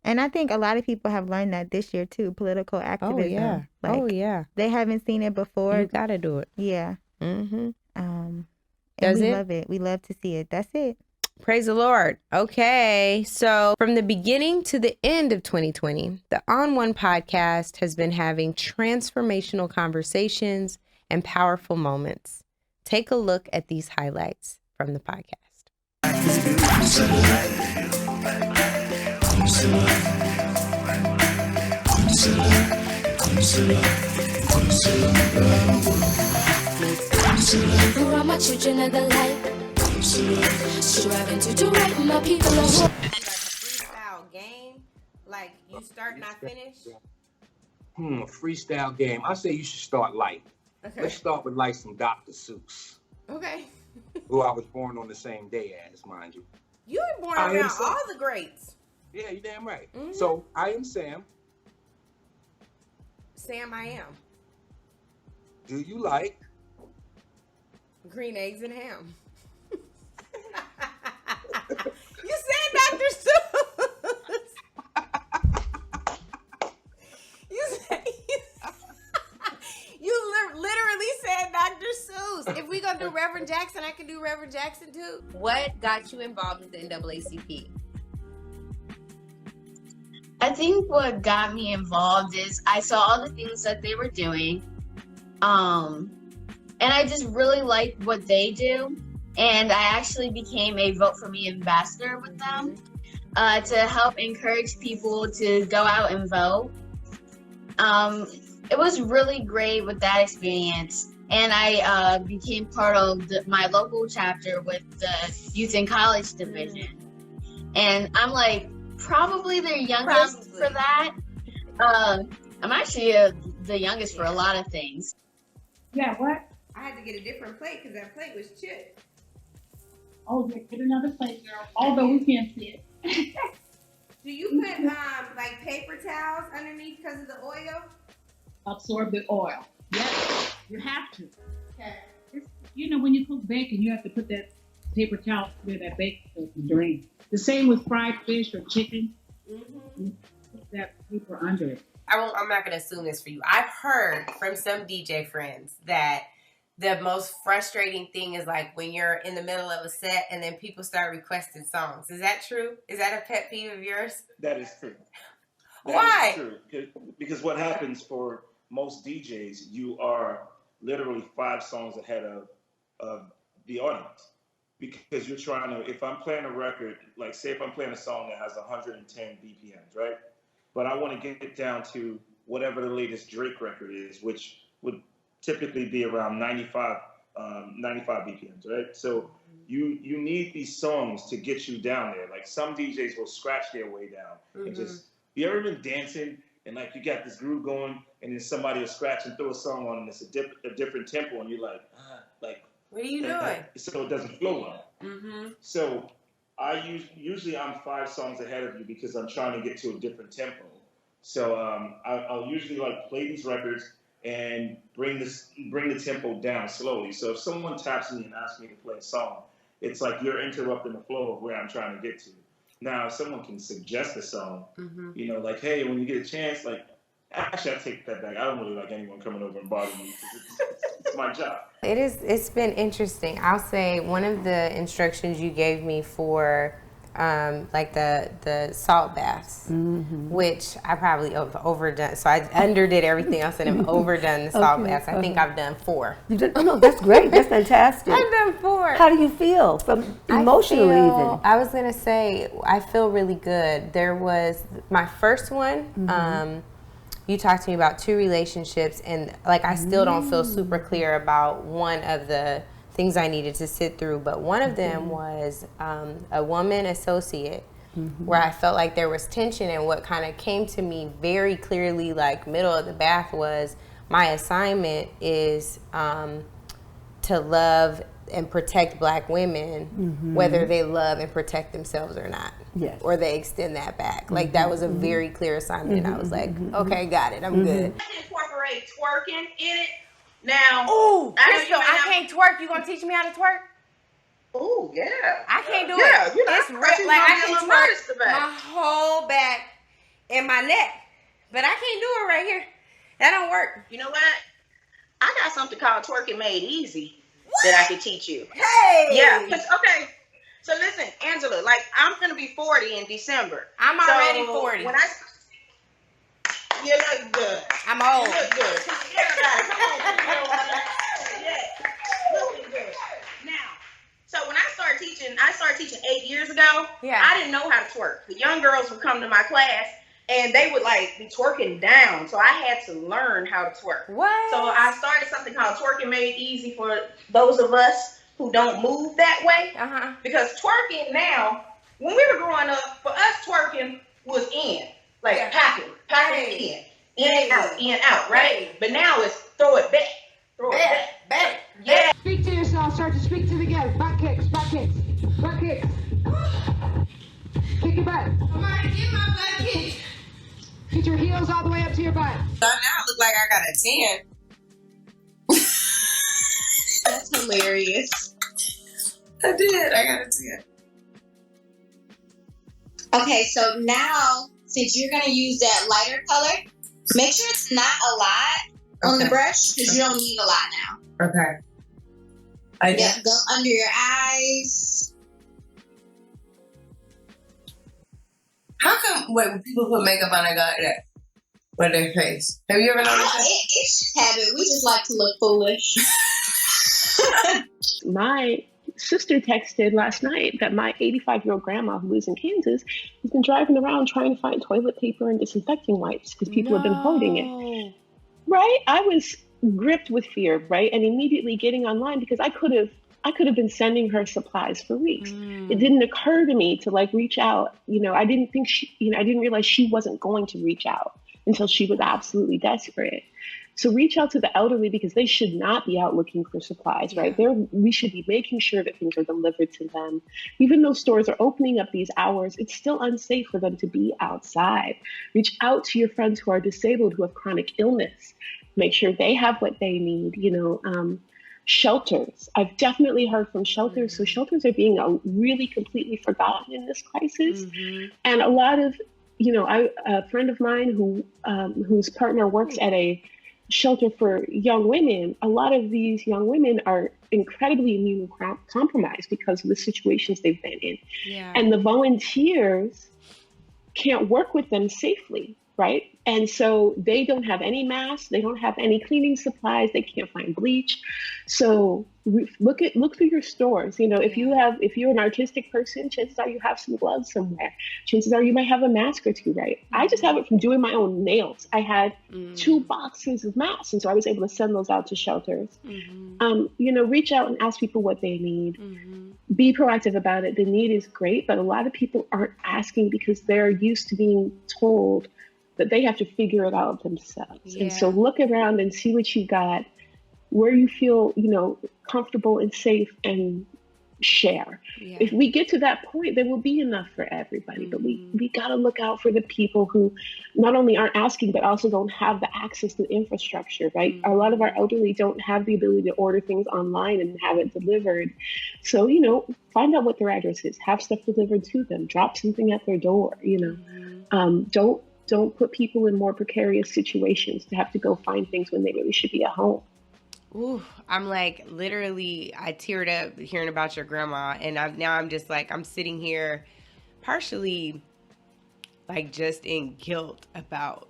And I think a lot of people have learned that this year too, political activism. Oh yeah. They haven't seen it before. You gotta do it. Yeah. And we love it. We love to see it. That's it. Praise the Lord. Okay. So from the beginning to the end of 2020, the On One podcast has been having transformational conversations and powerful moments. Take a look at these highlights from the podcast. For all my children of the light, striving to do right, my people are Like a freestyle game, like you start and I finish. A freestyle game. I say you should start light. Okay. Let's start with like some Dr. Seuss, Okay. who I was born on the same day as, mind you. You were born I am around Sam. all the greats. Yeah, you're damn right. Mhm. So I am Sam. Sam, I am. Do you like? Green eggs and ham. You said Dr. Seuss. You literally said Dr. Seuss. If we gonna do Reverend Jackson, I can do Reverend Jackson too. What got you involved with the NAACP? I think what got me involved is I saw all the things that they were doing. And I just really liked what they do. And I actually became a Vote For Me ambassador with them to help encourage people to go out and vote. It was really great with that experience. And I became part of my local chapter with the Youth and College Division. And I'm like probably their youngest for that. I'm actually the youngest for a lot of things. Yeah, what? I had to get a different plate because that plate was chipped. Oh, yeah, get another plate, girl. Although we can't see it. Do you put like paper towels underneath because of the oil? Absorb the oil. Yes, you have to. Okay. You know, when you cook bacon, you have to put that paper towel where that bacon can drain. The same with fried fish or chicken. Mm-hmm. Put that paper under it. I'm not going to assume this for you. I've heard from some DJ friends that the most frustrating thing is like when you're in the middle of a set and then people start requesting songs. Is that true? Is that a pet peeve of yours? That is true. Why? That is true. Because what happens for most DJs, you are literally 5 songs ahead of the audience. Because you're trying to, if I'm playing a record, like say if I'm playing a song that has 110 BPMs, right? But I want to get it down to whatever the latest Drake record is, which would typically be around 95 BPMs, right? So you need these songs to get you down there. Like some DJs will scratch their way down and just, you ever been dancing and like you got this groove going and then somebody will scratch and throw a song on and it's a different tempo and you're like, what are you doing? So it doesn't flow well. Mm-hmm. So usually I'm 5 songs ahead of you because I'm trying to get to a different tempo. So I'll usually like play these records and bring the tempo down slowly. So if someone taps me and asks me to play a song, it's like you're interrupting the flow of where I'm trying to get to. Now, if someone can suggest a song, you know, like, hey, when you get a chance, like, actually, I take that back. I don't really like anyone coming over and bothering me because it's my job. It's been interesting. I'll say one of the instructions you gave me for like the salt baths, which I probably overdone. So I underdid everything else and have overdone the salt baths. I think I've done 4. You did, oh no, that's great. That's fantastic. I've done 4. How do you feel from emotionally even? I was gonna say I feel really good. There was my first one. You talked to me about 2 relationships, and like I still don't feel super clear about one of the things I needed to sit through, but one of them was a woman associate where I felt like there was tension, and what kind of came to me very clearly like middle of the bath was my assignment is to love and protect Black women, whether they love and protect themselves or not. Yes. Or they extend that back. Like that was a very clear assignment. And I was like, okay, got it. I'm good. I can incorporate twerking in it. Now, Ooh, Crystal, I can't twerk. You gonna teach me how to twerk? Ooh, yeah. I can't do Yeah, it. you know, It's I like think I you're can gonna notice the twerk back. my whole back and my neck, but I can't do it right here. That don't work. You know what? I got something called Twerking Made Easy that I can teach you. Hey. Yeah. Okay. So listen, Angela, like I'm gonna be 40 in December. I'm already 40. When you look good. I'm old. You look good. Everybody, come on, you know what? Yeah, looking good. Now, so when I started teaching 8 years ago. Yeah. I didn't know how to twerk. The young girls would come to my class and they would like be twerking down. So I had to learn how to twerk. What? So I started something called Twerking Made Easy for those of us who don't move that way. Because twerking now, when we were growing up, for us twerking was in, like packing in and out, right? But now it's throw it back. Yeah. Speak to yourself. Start to speak to the guests. Back kicks. Kick your butt. Come on, get my butt kicked. Get your heels all the way up to your butt. So now I look like I got a 10. That's hilarious. I did. I got a 10. Okay, so now, since you're going to use that lighter color, make sure it's not a lot on the brush, because you don't need a lot now. Okay. Go under your eyes. How come when people put makeup on, they got that with their face? Have you ever noticed that? It's just habit. We just like to look foolish. My sister texted last night that my 85-year-old grandma who lives in Kansas has been driving around trying to find toilet paper and disinfecting wipes because people have been hoarding it. Right? I was gripped with fear, right? And immediately getting online because I could have been sending her supplies for weeks. It didn't occur to me to like reach out. I didn't think I didn't realize she wasn't going to reach out until she was absolutely desperate. So reach out to the elderly because they should not be out looking for supplies, right? We should be making sure that things are delivered to them. Even though stores are opening up these hours, it's still unsafe for them to be outside. Reach out to your friends who are disabled, who have chronic illness. Make sure they have what they need, Shelters. I've definitely heard from shelters. So shelters are being really completely forgotten in this crisis. And a lot of, a friend of mine whose partner works at a shelter for young women, a lot of these young women are incredibly immunocompromised because of the situations they've been in. And the volunteers can't work with them safely, right? And so they don't have any masks, they don't have any cleaning supplies, they can't find bleach. So look through your stores. If you're an artistic person, chances are you have some gloves somewhere. Chances are you might have a mask or two, right? I just have it from doing my own nails. I had 2 boxes of masks, and so I was able to send those out to shelters. Reach out and ask people what they need. Be proactive about it. The need is great, but a lot of people aren't asking because they're used to being told that they have to figure it out themselves. And so look around and see what you got, where you feel, comfortable and safe, and share. If we get to that point, there will be enough for everybody. But we got to look out for the people who not only aren't asking, but also don't have the access to the infrastructure, right? A lot of our elderly don't have the ability to order things online and have it delivered. So, find out what their address is, have stuff delivered to them, drop something at their door, Don't put people in more precarious situations to have to go find things when they really should be at home. Ooh, I'm like, literally, I teared up hearing about your grandma. And I'm just like, I'm sitting here partially like just in guilt about,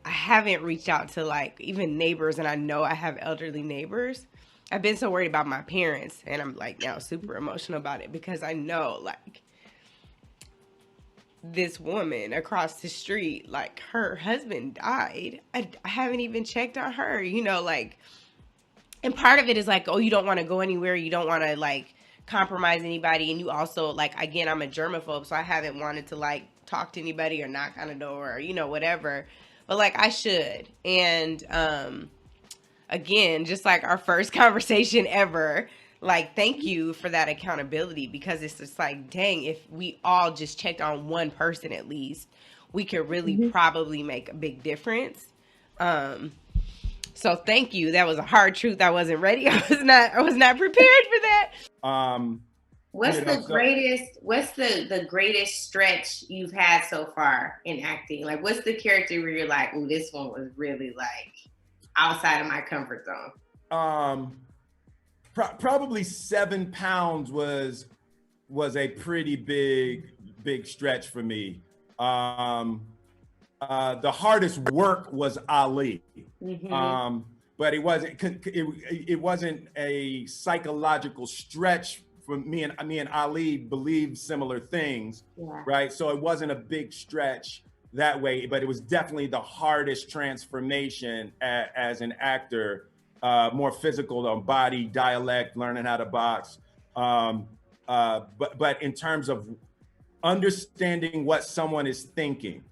I haven't reached out to like even neighbors. And I know I have elderly neighbors. I've been so worried about my parents. And I'm like now super emotional about it because I know like, this woman across the street, like her husband died. I haven't even checked on her, and part of it is like, oh, you don't want to go anywhere. You don't want to like compromise anybody. And you also like, again, I'm a germaphobe. So I haven't wanted to like talk to anybody or knock on a door or, whatever, but like I should. And, again, just like our first conversation ever, like, thank you for that accountability because it's just like, dang, if we all just checked on one person at least, we could really probably make a big difference. So thank you. That was a hard truth. I wasn't ready. I was not prepared for that. What's the greatest stretch you've had so far in acting? Like, what's the character where you're like, oh, this one was really like outside of my comfort zone? Probably 7 pounds was a pretty big stretch for me. The hardest work was Ali, but it wasn't a psychological stretch for me. And Ali believed similar things, right? So it wasn't a big stretch. that way, but it was definitely the hardest transformation as an actor, more physical on body, dialect, learning how to box. But in terms of understanding what someone is thinking,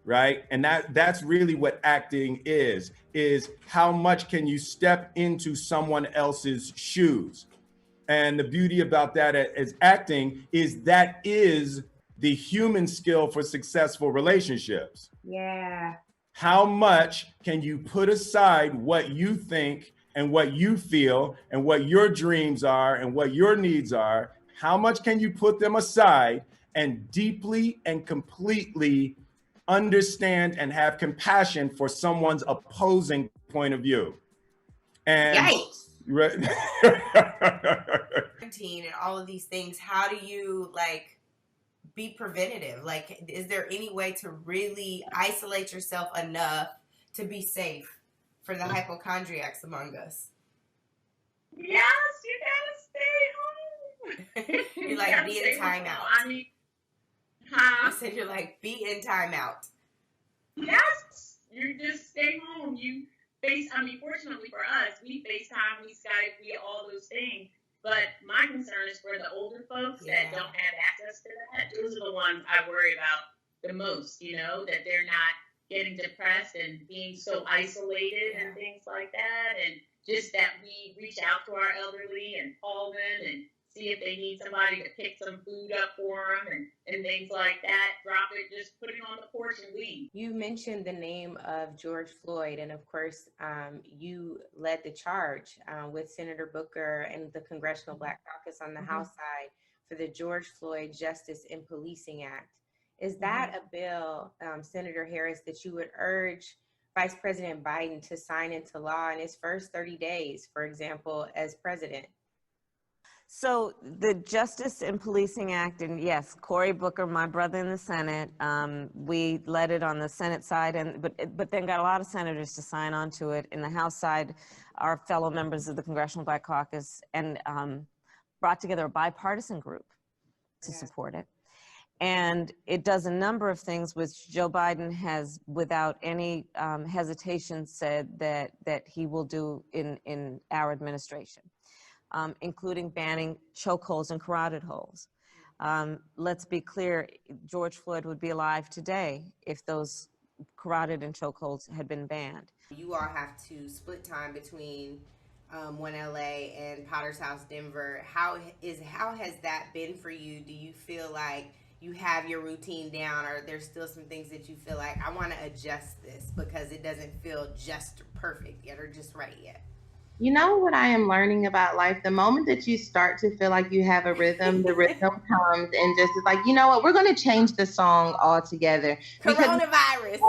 right? And that's really what acting is how much can you step into someone else's shoes? And the beauty about that as acting is that is the human skill for successful relationships. Yeah. How much can you put aside what you think and what you feel and what your dreams are and what your needs are? How much can you put them aside and deeply and completely understand and have compassion for someone's opposing point of view? And Yikes. And all of these things, how do you like be preventative? Like, is there any way to really isolate yourself enough to be safe for the hypochondriacs among us? Yes, you gotta stay home. You're like, be in timeout. I mean, huh? I said you're like, be in timeout. Yes, you just stay home. You fortunately for us, we FaceTime, we Skype, we all those things. But my concern is for the older folks that don't have access to that. Those are the ones I worry about the most, that they're not getting depressed and being so isolated and things like that. And just that we reach out to our elderly and call them and see if they need somebody to pick some food up for them and things like that. Drop it, just put it on the porch and leave. You mentioned the name of George Floyd, and of course, you led the charge with Senator Booker and the Congressional Black Caucus on the House side for the George Floyd Justice in Policing Act. Is that a bill, Senator Harris, that you would urge Vice President Biden to sign into law in his first 30 days, for example, as president? So the Justice in Policing Act, and yes, Cory Booker, my brother in the Senate, we led it on the Senate side, but then got a lot of senators to sign on to it. In the House side, our fellow members of the Congressional Black Caucus, and brought together a bipartisan group to support it. And it does a number of things which Joe Biden has, without any hesitation, said that he will do in our administration. Including banning chokeholds and carotid holds. Let's be clear, George Floyd would be alive today if those carotid and chokeholds had been banned. You all have to split time between One LA and Potter's House, Denver. How has that been for you? Do you feel like you have your routine down, or there's still some things that you feel like, I want to adjust this because it doesn't feel just perfect yet or just right yet? You know what I am learning about life? The moment that you start to feel like you have a rhythm, the rhythm comes and just is like, you know what, we're going to change the song altogether. Coronavirus.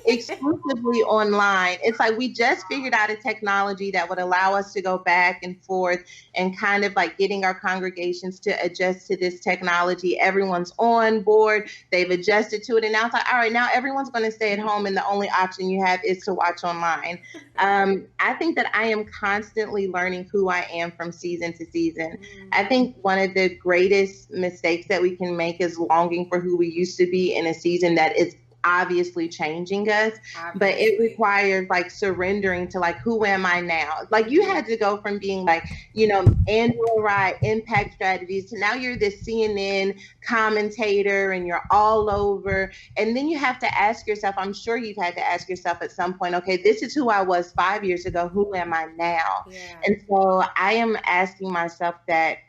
Exclusively online. It's like we just figured out a technology that would allow us to go back and forth and kind of like getting our congregations to adjust to this technology. Everyone's on board. They've adjusted to it. And now it's like, all right, now everyone's going to stay at home and the only option you have is to watch online. I think that I am constantly learning who I am from season to season. I think one of the greatest mistakes that we can make is longing for who we used to be in a season that is obviously changing us, but it requires like surrendering to like, who am I now? Like you had to go from being like, Angela Rye, Impact Strategies, to now you're this CNN commentator and you're all over. And then you have to ask yourself, I'm sure you've had to ask yourself at some point, okay, this is who I was 5 years ago. Who am I now? Yeah. And so I am asking myself that,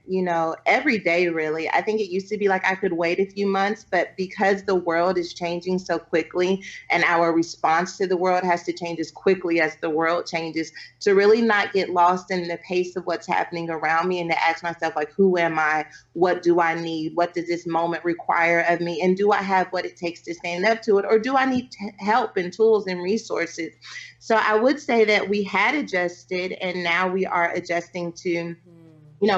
every day, really. I think it used to be like I could wait a few months, but because the world is changing so quickly and our response to the world has to change as quickly as the world changes, to really not get lost in the pace of what's happening around me and to ask myself, like, who am I? What do I need? What does this moment require of me? And do I have what it takes to stand up to it? Or do I need help and tools and resources? So I would say that we had adjusted and now we are adjusting to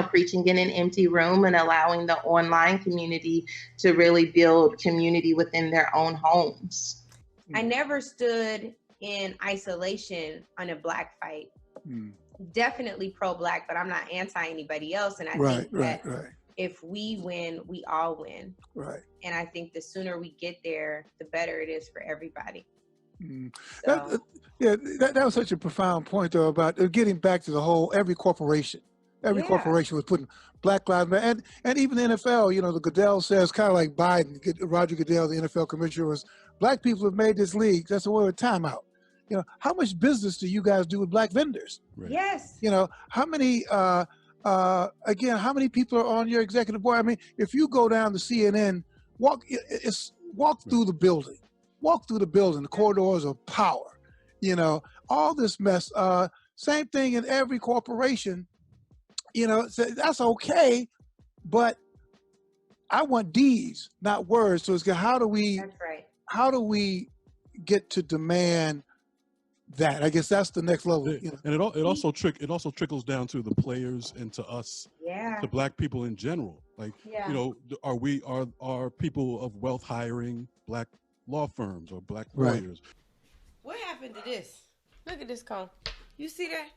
preaching in an empty room and allowing the online community to really build community within their own homes. I never stood in isolation on a Black fight. Definitely pro-Black, but I'm not anti anybody else. And I think that if we win, we all win. Right. And I think the sooner we get there, the better it is for everybody. That was such a profound point, though, about getting back to the whole, every corporation was putting Black Lives Matter, and even the NFL, you know, the Goodell says, kind of like Biden, Roger Goodell, the NFL commissioner, was, Black people have made this league. That's a word, timeout. You know, how much business do you guys do with Black vendors? Right. Yes. You know, how many, again, how many people are on your executive board? I mean, if you go down to CNN, walk through the building. Walk through the building, the corridors of power, you know, all this mess. Same thing in every corporation, you know, that's okay, but I want deeds, not words. So it's how do we get to demand that? I guess that's the next level. You know? And it also trickles down to the players and to us, to Black people in general. Like, you know, are people of wealth hiring Black law firms or Black lawyers? What happened to this? Look at this cone. You see that?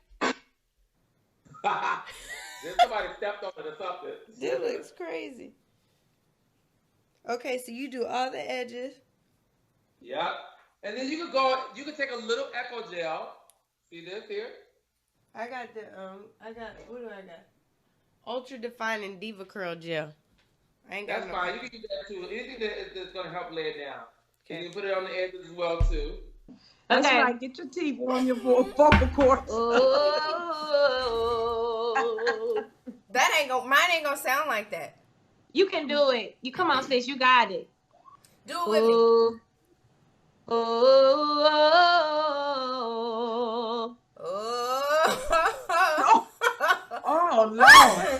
Then somebody stepped on it or something. This looks crazy. Okay, so you do all the edges. Yep. And then you can take a little Echo Gel. See this here? I got what do I got? Ultra Defining Diva Curl Gel. I ain't got That's fine. You can use that too. Anything that's going to help lay it down. Okay. You can put it on the edges as well too. That's right. Get your teeth on your vocal cords. Mine ain't gonna sound like that. You can do it. You come on, sis. You got it. Do it with me. Oh Lord.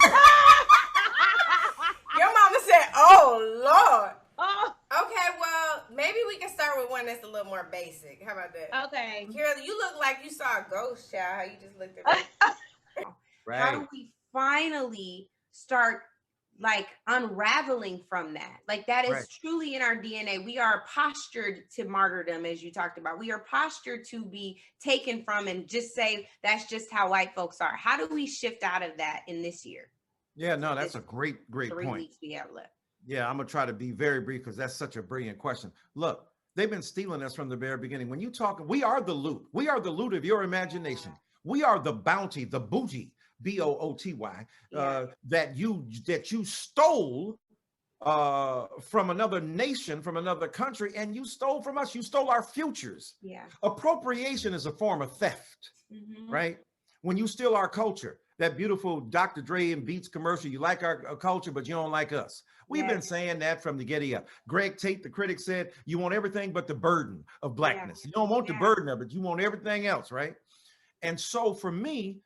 Your mama said, "Oh Lord." Oh. Okay, well, maybe we can start with one that's a little more basic. How about that? Okay. Kira, you look like you saw a ghost, child. How you just looked at me. Right. How do we finally start like unraveling from that? Like that is truly in our DNA. We are postured to martyrdom, as you talked about. We are postured to be taken from and just say that's just how white folks are. How do we shift out of that in this year? Yeah, no, that's a great 3 point. weeks we have left. Yeah, I'm gonna try to be very brief because that's such a brilliant question. Look, they've been stealing us from the very beginning. When you talk, we are the loot. We are the loot of your imagination. We are the bounty, the booty, BOOTY, that you stole from another nation, from another country, and you stole from us. You stole our futures. Yeah. Appropriation is a form of theft, right? When you steal our culture, that beautiful Dr. Dre and Beats commercial, you like our culture, but you don't like us. We've been saying that from the giddy up. Greg Tate, the critic, said, you want everything but the burden of Blackness. You don't want the burden of it. You want everything else, right? And so for me,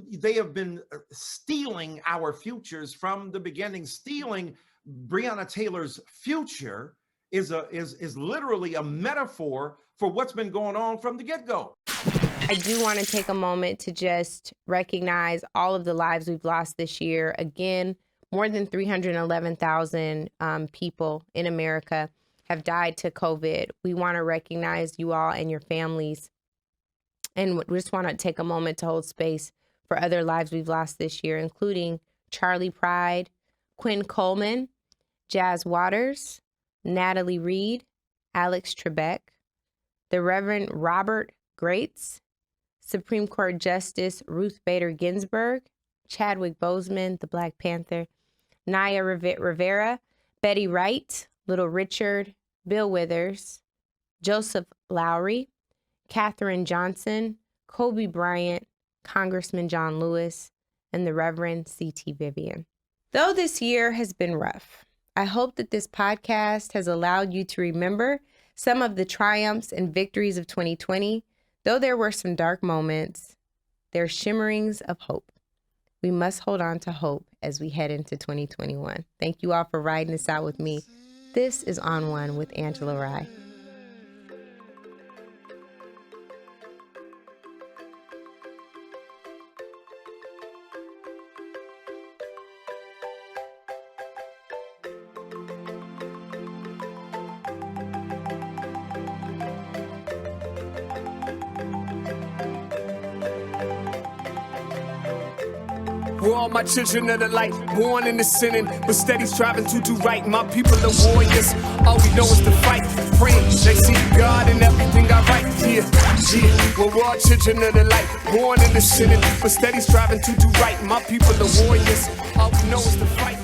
they have been stealing our futures from the beginning. Stealing Breonna Taylor's future is literally a metaphor for what's been going on from the get-go. I do want to take a moment to just recognize all of the lives we've lost this year. Again, more than 311,000 people in America have died to COVID. We want to recognize you all and your families. And we just want to take a moment to hold space for other lives we've lost this year, including Charlie Pride, Quinn Coleman, Jazz Waters, Natalie Reed, Alex Trebek, the Reverend Robert Grates, Supreme Court Justice Ruth Bader Ginsburg, Chadwick Boseman, the Black Panther, Naya Rivera, Betty Wright, Little Richard, Bill Withers, Joseph Lowry, Katherine Johnson, Kobe Bryant, Congressman John Lewis, and the Reverend C.T. Vivian. Though this year has been rough, I hope that this podcast has allowed you to remember some of the triumphs and victories of 2020. Though there were some dark moments, there are shimmerings of hope. We must hold on to hope as we head into 2021. Thank you all for riding this out with me. This is On One with Angela Rye. We're all my children of the light, born in the sinning, but steady striving to do right. My people are warriors, all we know is to fight. Praying they see God in everything I write. Yeah, we're all children of the light, born in the sinning, but steady striving to do right. My people are warriors, all we know is to fight.